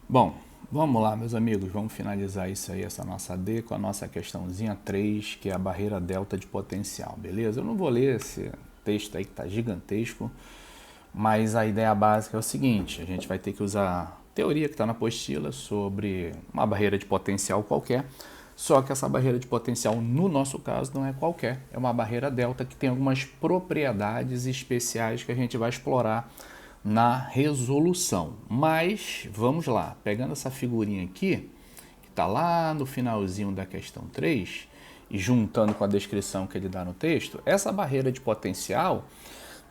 Bom, vamos lá, meus amigos, vamos finalizar isso aí, essa nossa D com a nossa questãozinha 3, que é a barreira delta de potencial, beleza? Eu não vou ler esse texto aí que está gigantesco, mas a ideia básica é o seguinte: a gente vai ter que usar a teoria que está na apostila sobre uma barreira de potencial qualquer, só que essa barreira de potencial, no nosso caso, não é qualquer, é uma barreira delta que tem algumas propriedades especiais que a gente vai explorar na resolução. Mas vamos lá, pegando essa figurinha aqui, que está lá no finalzinho da questão 3, e juntando com a descrição que ele dá no texto, essa barreira de potencial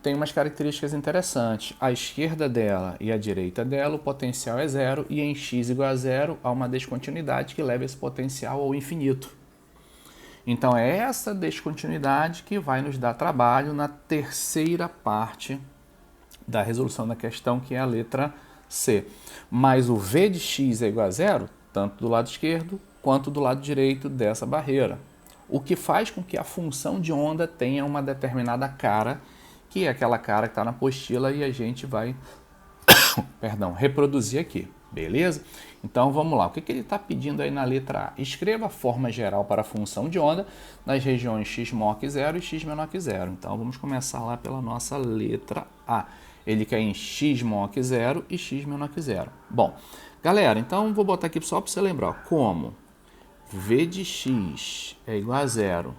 tem umas características interessantes. À esquerda dela e à direita dela, o potencial é zero, e em x igual a zero, há uma descontinuidade que leva esse potencial ao infinito. Então é essa descontinuidade que vai nos dar trabalho na terceira parte da resolução da questão, que é a letra C. Mas o v de x é igual a zero, tanto do lado esquerdo quanto do lado direito dessa barreira. O que faz com que a função de onda tenha uma determinada cara, que é aquela cara que está na apostila e a gente vai reproduzir aqui, beleza? Então vamos lá, o que ele está pedindo aí na letra A? Escreva a forma geral para a função de onda nas regiões x maior que zero e x menor que zero. Então vamos começar lá pela nossa letra A. Ele quer em x maior que zero e x menor que zero. Bom, galera, então vou botar aqui só para você lembrar como v de x é igual a zero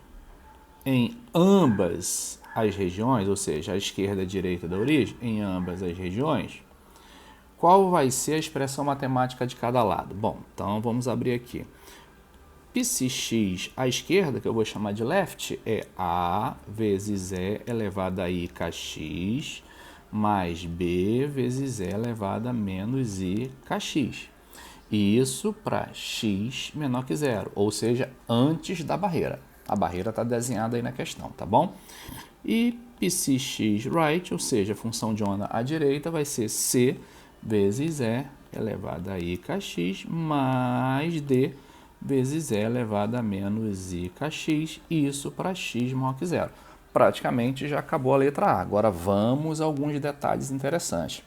em ambas as regiões, ou seja, a esquerda e a direita da origem, em ambas as regiões. Qual vai ser a expressão matemática de cada lado? Bom, então vamos abrir aqui. Psi à esquerda, que eu vou chamar de left, é A vezes E elevado a I kx mais B vezes E elevado a menos I kx. E isso para x menor que zero, ou seja, antes da barreira. A barreira está desenhada aí na questão, tá bom? E px right, ou seja, a função de onda à direita vai ser C vezes E elevado a I kx mais D vezes E elevado a menos I kx, isso para x maior que zero. Praticamente já acabou a letra A. Agora vamos a alguns detalhes interessantes.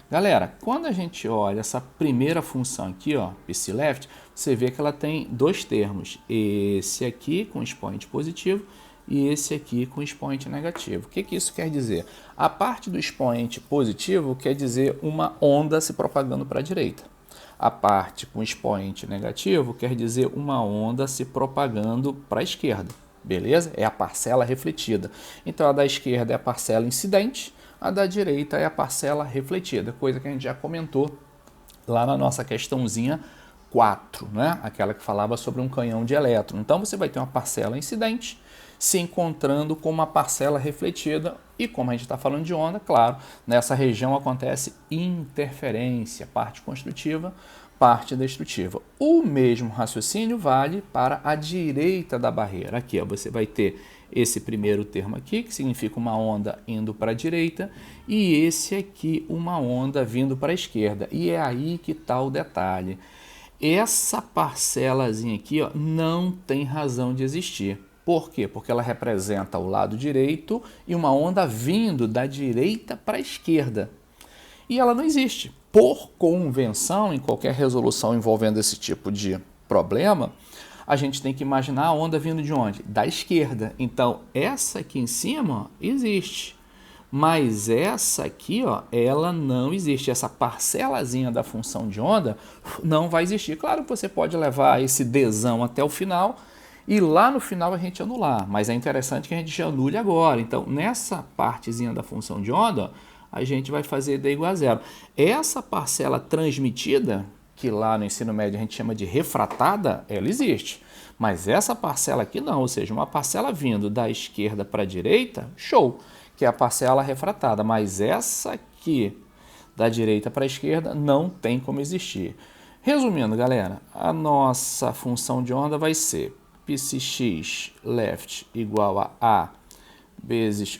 Galera, quando a gente olha essa primeira função aqui, ó, psi left, você vê que ela tem dois termos. Esse aqui com expoente positivo e esse aqui com expoente negativo. O que isso quer dizer? A parte do expoente positivo quer dizer uma onda se propagando para a direita. A parte com expoente negativo quer dizer uma onda se propagando para a esquerda. Beleza? É a parcela refletida. Então, a da esquerda é a parcela incidente, a da direita é a parcela refletida, coisa que a gente já comentou lá na nossa questãozinha 4, né? Aquela que falava sobre um canhão de elétron. Então, você vai ter uma parcela incidente se encontrando com uma parcela refletida e, como a gente está falando de onda, claro, nessa região acontece interferência, parte construtiva, parte destrutiva. O mesmo raciocínio vale para a direita da barreira. Aqui, ó, você vai ter esse primeiro termo aqui, que significa uma onda indo para a direita, e esse aqui, uma onda vindo para a esquerda. E é aí que está o detalhe. Essa parcelazinha aqui, ó, não tem razão de existir. Por quê? Porque ela representa o lado direito e uma onda vindo da direita para a esquerda. E ela não existe. Por convenção, em qualquer resolução envolvendo esse tipo de problema, a gente tem que imaginar a onda vindo de onde? Da esquerda. Então, essa aqui em cima, ó, existe. Mas essa aqui, ó, ela não existe. Essa parcelazinha da função de onda não vai existir. Claro que você pode levar esse dzão até o final e lá no final a gente anular. Mas é interessante que a gente anule agora. Então, nessa partezinha da função de onda, ó, a gente vai fazer d igual a zero. Essa parcela transmitida, que lá no ensino médio a gente chama de refratada, ela existe. Mas essa parcela aqui não, ou seja, uma parcela vindo da esquerda para a direita, show, que é a parcela refratada. Mas essa aqui, da direita para a esquerda, não tem como existir. Resumindo, galera, a nossa função de onda vai ser px left igual a vezes,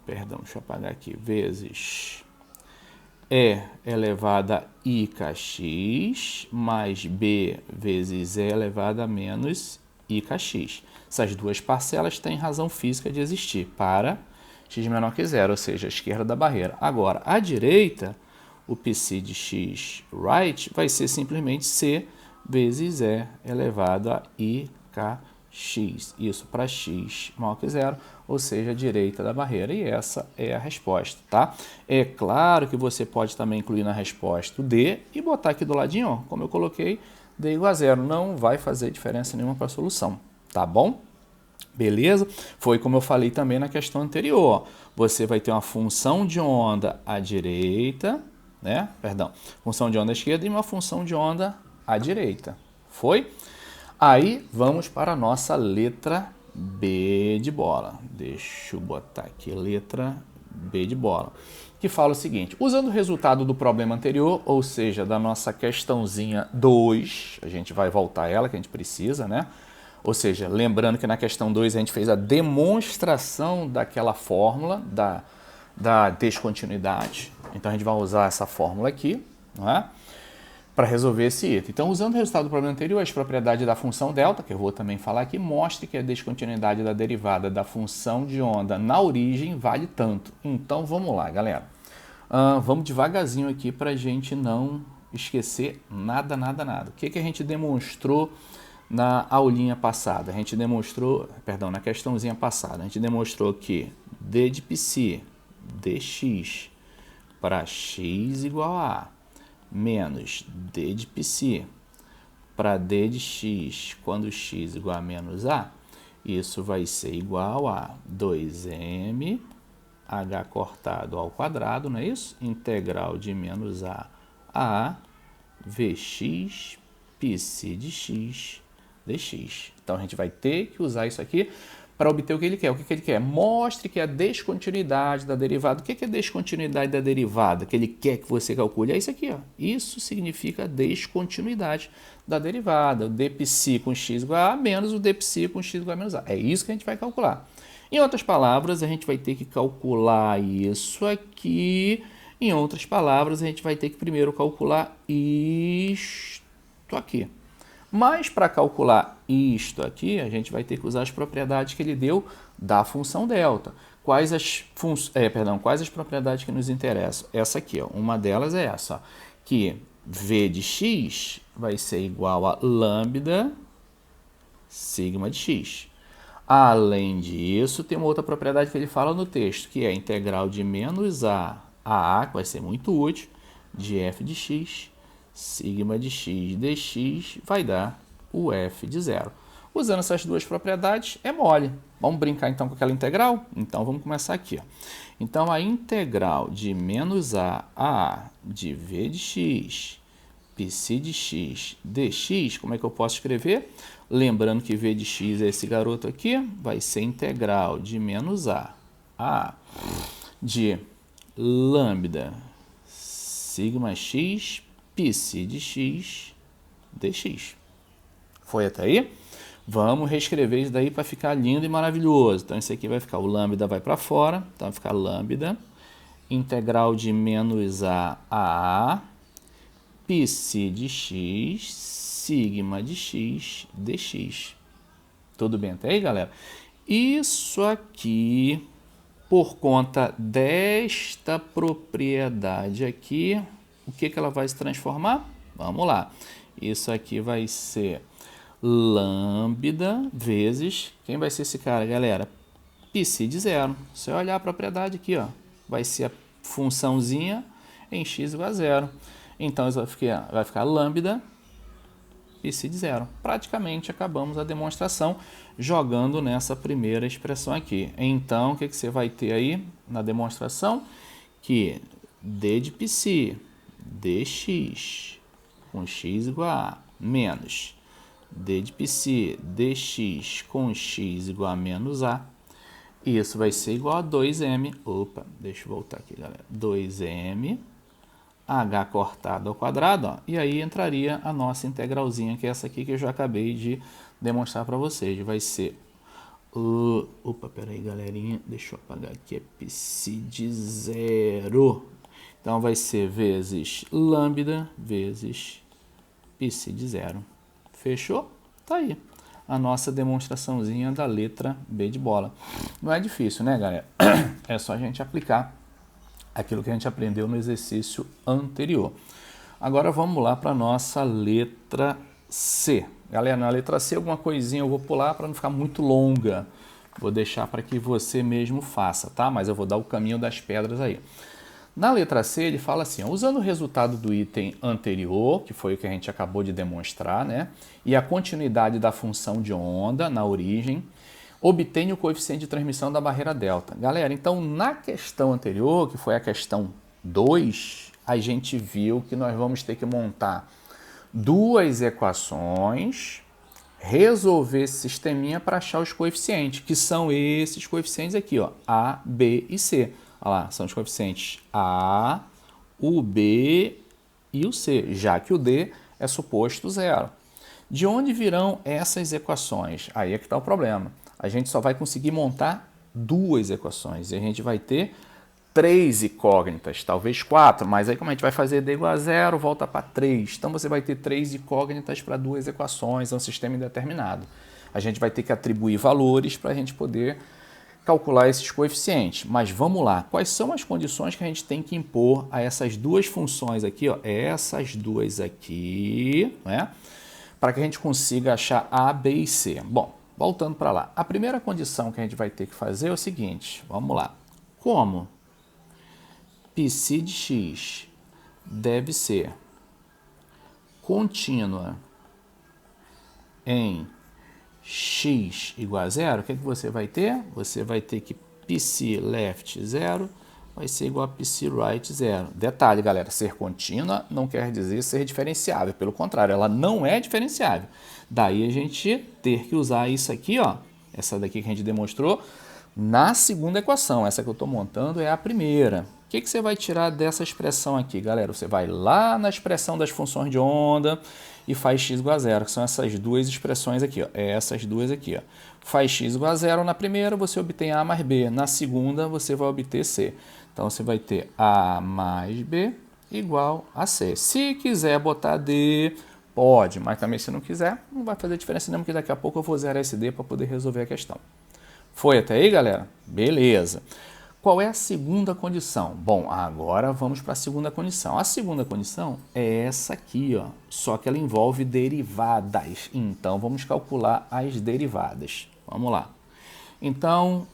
deixa eu apagar aqui, vezes E elevado a I kx mais B vezes E elevado a menos I kx. Essas duas parcelas têm razão física de existir para x menor que zero, ou seja, a esquerda da barreira. Agora, à direita, o psi de x right vai ser simplesmente c vezes e elevado a ikx. Isso para x maior que zero, ou seja, a direita da barreira. E essa é a resposta, tá? É claro que você pode também incluir na resposta o d e botar aqui do ladinho, ó, como eu coloquei, d igual a zero. Não vai fazer diferença nenhuma para a solução, tá bom? Beleza? Foi como eu falei também na questão anterior. Você vai ter uma função de onda à direita, né? Perdão, função de onda à esquerda e uma função de onda à direita. Foi? Aí vamos para a nossa letra B de bola. Deixa eu botar aqui letra B de bola. Que fala o seguinte: usando o resultado do problema anterior, ou seja, da nossa questãozinha 2, a gente vai voltar a ela que a gente precisa, né? Ou seja, lembrando que na questão 2 a gente fez a demonstração daquela fórmula da descontinuidade. Então a gente vai usar essa fórmula aqui, não é? Para resolver esse item. Então, usando o resultado do problema anterior, as propriedades da função delta, que eu vou também falar aqui, mostre que a descontinuidade da derivada da função de onda na origem vale tanto. Então, vamos lá, galera. Vamos devagarzinho aqui para a gente não esquecer nada. O que a gente demonstrou na aulinha passada? A gente demonstrou, perdão, na questãozinha passada, a gente demonstrou que d de psi dx para x igual a menos d de psi para d de x quando x igual a menos a, isso vai ser igual a 2m h cortado ao quadrado, não é isso? Integral de menos a vx psi de x dx. Então, a gente vai ter que usar isso aqui para obter o que ele quer. O que ele quer? Mostre que a descontinuidade da derivada. O que é a descontinuidade da derivada? Que ele quer que você calcule. É isso aqui, ó. Isso significa a descontinuidade da derivada. O d psi com x igual a menos o d psi com x igual a menos a. É isso que a gente vai calcular. Em outras palavras, a gente vai ter que calcular isso aqui. Em outras palavras, a gente vai ter que primeiro calcular isto aqui. Mas para calcular isto aqui, a gente vai ter que usar as propriedades que ele deu da função delta. Quais as propriedades que nos interessam? Essa aqui, ó. Uma delas é essa, ó, que v de x vai ser igual a lambda sigma de x. Além disso, tem uma outra propriedade que ele fala no texto, que é a integral de menos a que vai ser muito útil, de f de x, sigma de x dx vai dar o f de zero. Usando essas duas propriedades, é mole. Vamos brincar então com aquela integral? Então, vamos começar aqui. Ó. Então, a integral de menos a de v de x, psi de x dx, como é que eu posso escrever? Lembrando que v de x é esse garoto aqui, vai ser integral de menos a de lambda sigma x psi de x dx. Foi até aí? Vamos reescrever isso daí para ficar lindo e maravilhoso. Então, isso aqui vai ficar, o lambda vai para fora, então vai ficar lambda, integral de menos a psi de x, sigma de x dx. Tudo bem até aí, galera? Isso aqui, por conta desta propriedade aqui, o que ela vai se transformar? Vamos lá. Isso aqui vai ser lambda vezes... Quem vai ser esse cara, galera? Psi de zero. Se eu olhar a propriedade aqui, ó, vai ser a funçãozinha em x igual a zero. Então, isso vai ficar lambda psi de zero. Praticamente acabamos a demonstração jogando nessa primeira expressão aqui. Então, o que você vai ter aí na demonstração? Que d de psi dx com x igual a menos d de psi dx com x igual a menos a. Isso vai ser igual a 2m. Opa, deixa eu voltar aqui, galera. 2m h cortado ao quadrado, ó, e aí entraria a nossa integralzinha, que é essa aqui que eu já acabei de demonstrar para vocês. Vai ser... opa, peraí, galerinha. Deixa eu apagar aqui. É psi de zero. Então, vai ser vezes lambda vezes psi de zero. Fechou? Tá aí a nossa demonstraçãozinha da letra B de bola. Não é difícil, né, galera? É só a gente aplicar aquilo que a gente aprendeu no exercício anterior. Agora vamos lá para a nossa letra C. Galera, na letra C alguma coisinha eu vou pular para não ficar muito longa. Vou deixar para que você mesmo faça, tá? Mas eu vou dar o caminho das pedras aí. Na letra C ele fala assim, ó, usando o resultado do item anterior, que foi o que a gente acabou de demonstrar, né? E a continuidade da função de onda na origem, obtenha o coeficiente de transmissão da barreira delta. Galera, então na questão anterior, que foi a questão 2, a gente viu que nós vamos ter que montar duas equações, resolver esse sisteminha para achar os coeficientes, que são esses coeficientes aqui, ó, A, B e C. Olha lá, são os coeficientes A, o B e o C, já que o D é suposto zero. De onde virão essas equações? Aí é que está o problema. A gente só vai conseguir montar duas equações e a gente vai ter 3 incógnitas, talvez 4, mas aí como a gente vai fazer D igual a zero, volta para 3. Então você vai ter 3 incógnitas para duas equações, é um sistema indeterminado. A gente vai ter que atribuir valores para a gente poder calcular esses coeficientes. Mas vamos lá, quais são as condições que a gente tem que impor a essas duas funções aqui, ó, essas duas aqui, né, para que a gente consiga achar A, B e C? Bom, voltando para lá, a primeira condição que a gente vai ter que fazer é o seguinte, vamos lá, como psi de x deve ser contínua em x igual a zero, o que você vai ter? Você vai ter que psi left 0 vai ser igual a psi right 0. Detalhe, galera, ser contínua não quer dizer ser diferenciável, pelo contrário, ela não é diferenciável. Daí a gente ter que usar isso aqui, ó, essa daqui que a gente demonstrou, na segunda equação. Essa que eu estou montando é a primeira. O que você vai tirar dessa expressão aqui, galera? Você vai lá na expressão das funções de onda e faz x igual a zero, que são essas duas expressões aqui, ó. Essas duas aqui, ó. Faz x igual a zero na primeira, você obtém A mais B. Na segunda, você vai obter C. Então, você vai ter A mais B igual a C. Se quiser botar D, pode, mas também se não quiser, não vai fazer diferença nenhuma, porque daqui a pouco eu vou zerar esse D para poder resolver a questão. Foi até aí, galera? Beleza. Qual é a segunda condição? Bom, agora vamos para a segunda condição. A segunda condição é essa aqui, ó, só que ela envolve derivadas. Então, vamos calcular as derivadas. Vamos lá. Então,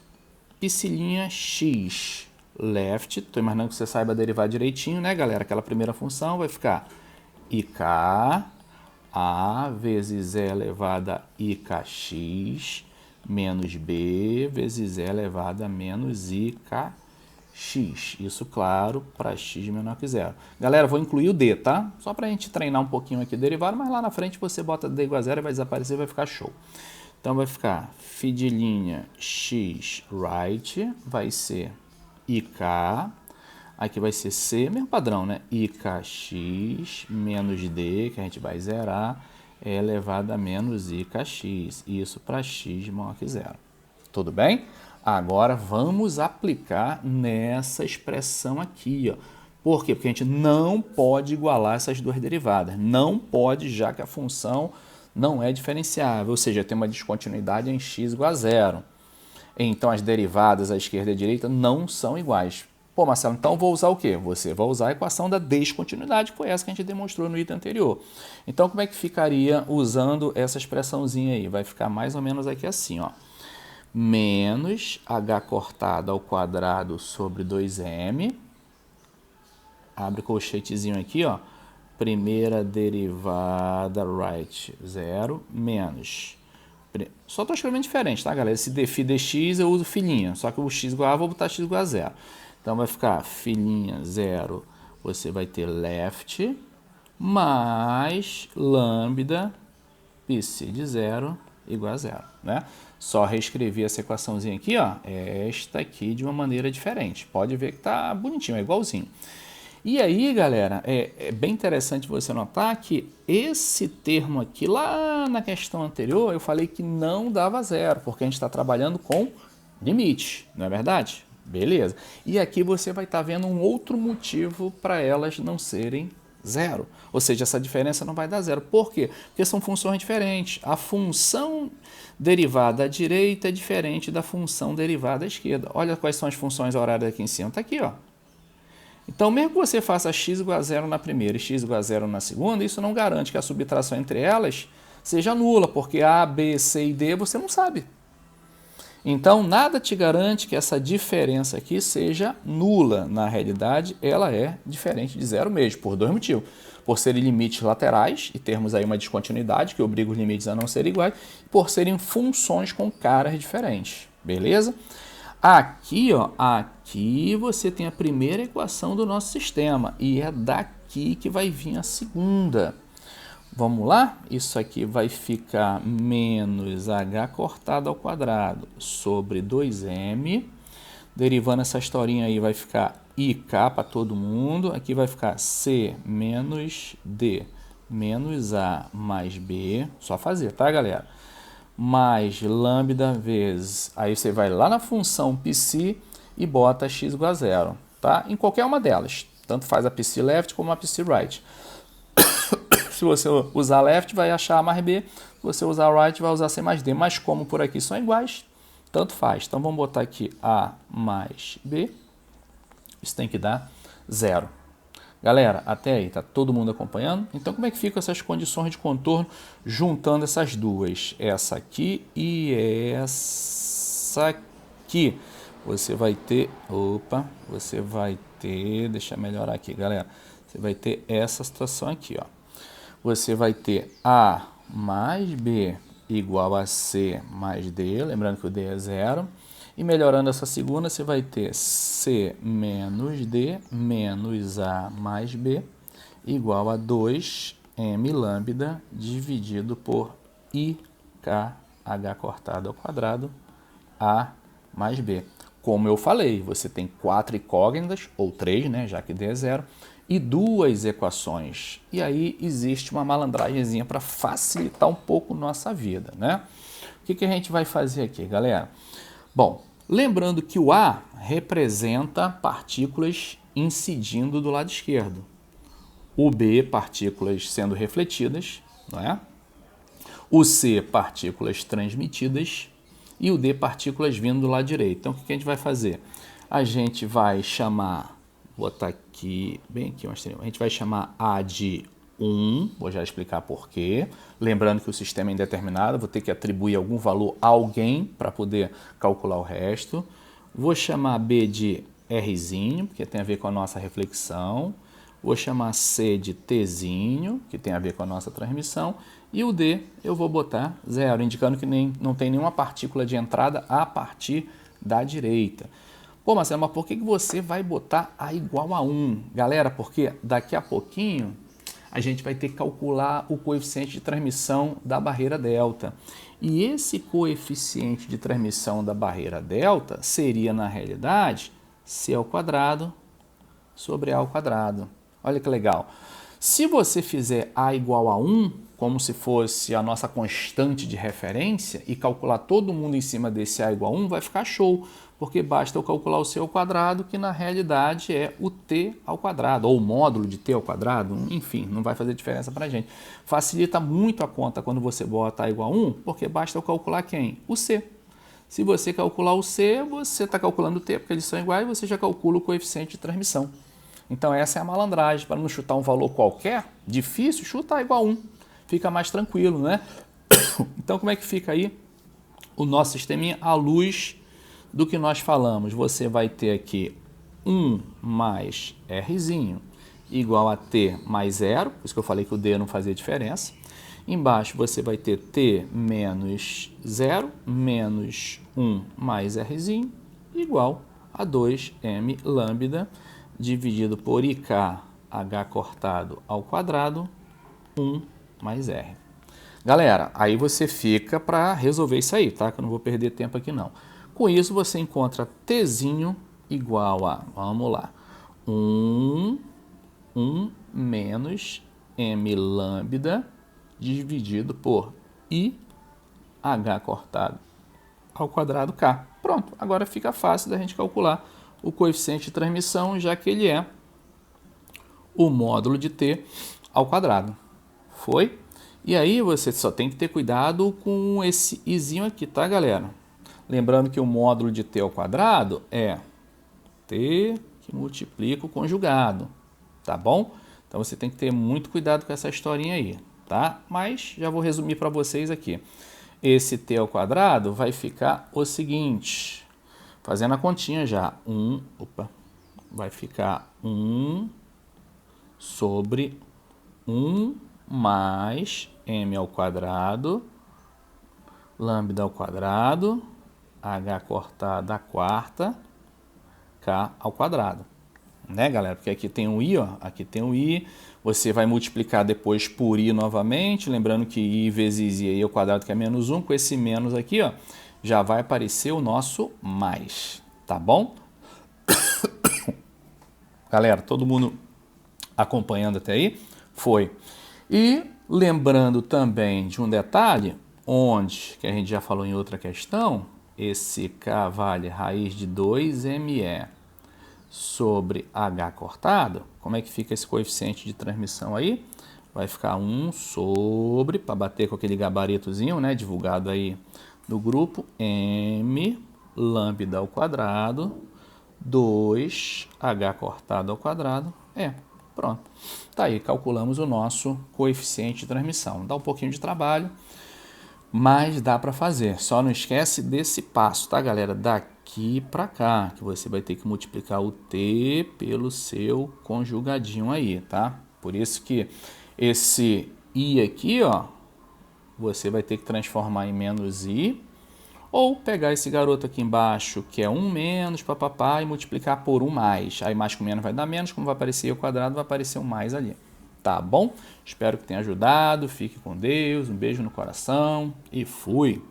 psilinha x left, estou imaginando que você saiba derivar direitinho, né, galera? Aquela primeira função vai ficar ik a vezes e elevado a ikx menos b vezes e elevado a menos ikx. Isso, claro, para x menor que zero. Galera, vou incluir o d, tá? Só para a gente treinar um pouquinho aqui derivado, mas lá na frente você bota d igual a zero e vai desaparecer e vai ficar show. Então, vai ficar φ de linha x right, vai ser ik, aqui vai ser c, mesmo padrão, né? ikx menos d, que a gente vai zerar, é elevado a menos ikx, isso para x maior que zero. Tudo bem? Agora vamos aplicar nessa expressão aqui, ó. Por quê? Porque a gente não pode igualar essas duas derivadas. Não pode, já que a função não é diferenciável, ou seja, tem uma descontinuidade em x igual a zero. Então as derivadas à esquerda e à direita não são iguais. Pô, Marcelo, então vou usar o quê? Você vai usar a equação da descontinuidade, que foi essa que a gente demonstrou no item anterior. Então, como é que ficaria usando essa expressãozinha aí? Vai ficar mais ou menos aqui assim, ó. Menos h cortado ao quadrado sobre 2m. Abre colchetezinho aqui, ó. Primeira derivada right 0 menos. Só estou escrevendo diferente, tá, galera? Esse dφ dx eu uso filhinha, só que o x igual a vou botar x igual a 0. Então, vai ficar filhinha 0, você vai ter left, mais lambda psi de 0 igual a 0, né? Só reescrevi essa equaçãozinha aqui, ó, esta aqui de uma maneira diferente. Pode ver que tá bonitinho, é igualzinho. E aí, galera, é bem interessante você notar que esse termo aqui, lá na questão anterior, eu falei que não dava zero, porque a gente está trabalhando com limite, não é verdade? Beleza. E aqui você vai estar vendo um outro motivo para elas não serem zero. Ou seja, essa diferença não vai dar zero. Por quê? Porque são funções diferentes. A função derivada à direita é diferente da função derivada à esquerda. Olha quais são as funções horárias aqui em cima. Está aqui, ó. Então, mesmo que você faça x igual a zero na primeira e x igual a zero na segunda, isso não garante que a subtração entre elas seja nula, porque A, B, C e D você não sabe. Então, nada te garante que essa diferença aqui seja nula. Na realidade, ela é diferente de zero mesmo, por dois motivos. Por serem limites laterais, e termos aí uma descontinuidade, que obriga os limites a não serem iguais, e por serem funções com caras diferentes. Beleza? Aqui, ó, aqui você tem a primeira equação do nosso sistema, e é daqui que vai vir a segunda. Vamos lá? Isso aqui vai ficar menos h cortado ao quadrado sobre 2m. Derivando essa historinha aí, vai ficar ik para todo mundo. Aqui vai ficar c menos d menos a mais b. Só fazer, tá, galera? Mais lambda vezes... Aí você vai lá na função psi e bota x igual a zero, tá? Em qualquer uma delas. Tanto faz a psi left como a psi right. Se você usar left, vai achar A mais B. Se você usar right, vai usar C mais D. Mas como por aqui são iguais, tanto faz. Então, vamos botar aqui A mais B. Isso tem que dar zero. Galera, até aí, tá todo mundo acompanhando? Então, como é que ficam essas condições de contorno juntando essas duas? Essa aqui e essa aqui. Você vai ter... Opa, você vai ter... Deixa eu melhorar aqui, galera. Você vai ter essa situação aqui, ó. Você vai ter A mais B igual a C mais D, lembrando que o D é zero. E melhorando essa segunda, você vai ter C menos D menos A mais B igual a 2m lambda dividido por IKH cortado ao quadrado A mais B. Como eu falei, você tem 4 incógnitas, ou 3, né, já que D é zero, e 2 equações. E aí existe uma malandragemzinha para facilitar um pouco nossa vida, né? O que a gente vai fazer aqui, galera? Bom, lembrando que o A representa partículas incidindo do lado esquerdo. O B, partículas sendo refletidas, não é? O C, partículas transmitidas. E o D, partículas vindo do lado direito. Então, o que a gente vai fazer? A gente vai chamar... Vou botar aqui, bem aqui, a gente vai chamar A de 1, vou já explicar por quê. Lembrando que o sistema é indeterminado, vou ter que atribuir algum valor a alguém para poder calcular o resto. Vou chamar B de Rzinho, que tem a ver com a nossa reflexão. Vou chamar C de Tzinho, que tem a ver com a nossa transmissão. E o D eu vou botar 0, indicando que não tem nenhuma partícula de entrada a partir da direita. Pô, Marcelo, mas por que você vai botar A igual a 1? Galera, porque daqui a pouquinho a gente vai ter que calcular o coeficiente de transmissão da barreira delta. E esse coeficiente de transmissão da barreira delta seria, na realidade, C ao quadrado sobre A ao quadrado. Olha que legal. Se você fizer A igual a 1, como se fosse a nossa constante de referência, e calcular todo mundo em cima desse A igual a 1, vai ficar show, porque basta eu calcular o C ao quadrado, que na realidade é o T ao quadrado, ou o módulo de T ao quadrado, enfim, não vai fazer diferença para a gente. Facilita muito a conta quando você bota A igual a 1, porque basta eu calcular quem? O C. Se você calcular o C, você está calculando o T, porque eles são iguais, você já calcula o coeficiente de transmissão. Então essa é a malandragem, para não chutar um valor qualquer, difícil, chuta A igual a 1. Fica mais tranquilo, né? Então como é que fica aí o nosso sisteminha à luz do que nós falamos? Você vai ter aqui 1 mais Rzinho igual a T mais 0, por isso que eu falei que o D não fazia diferença. Embaixo você vai ter T menos 0 menos 1 mais Rzinho igual a 2m lambda dividido por IKH cortado ao quadrado 1 mais R. Galera, aí você fica para resolver isso aí, tá? Que eu não vou perder tempo aqui não. Com isso você encontra Tzinho igual a, vamos lá, 1 menos m lambda dividido por IH cortado ao quadrado K. Pronto, agora fica fácil da gente calcular o coeficiente de transmissão, já que ele é o módulo de T ao quadrado. Foi? E aí você só tem que ter cuidado com esse izinho aqui, tá, galera? Lembrando que o módulo de T ao quadrado é T que multiplica o conjugado, tá bom? Então você tem que ter muito cuidado com essa historinha aí, tá? Mas já vou resumir para vocês aqui. Esse t ao quadrado vai ficar o seguinte, fazendo a continha já, vai ficar 1 sobre 1 mais m ao quadrado, lambda ao quadrado, h cortada à quarta, k ao quadrado. Né, galera? Porque aqui tem um i, ó, aqui tem um i, você vai multiplicar depois por i novamente, lembrando que i vezes i ao quadrado que é menos 1, com esse menos aqui, ó, já vai aparecer o nosso mais, tá bom? Galera, todo mundo acompanhando até aí? Foi. E lembrando também de um detalhe, onde, que a gente já falou em outra questão, esse k vale raiz de 2me sobre h cortado, como é que fica esse coeficiente de transmissão aí? Vai ficar 1 sobre, para bater com aquele gabaritozinho, né, divulgado aí no grupo, m lambda ao quadrado, 2h cortado ao quadrado, pronto. Tá aí, calculamos o nosso coeficiente de transmissão. Dá um pouquinho de trabalho, mas dá para fazer. Só não esquece desse passo, tá, galera? Daqui para cá, que você vai ter que multiplicar o t pelo seu conjugadinho aí, tá? Por isso que esse i aqui, ó, você vai ter que transformar em menos i, ou pegar esse garoto aqui embaixo, que é 1 menos, papapá, e multiplicar por 1 mais. Aí mais com menos vai dar menos, como vai aparecer o quadrado, vai aparecer um mais ali. Tá bom? Espero que tenha ajudado. Fique com Deus. Um beijo no coração e fui!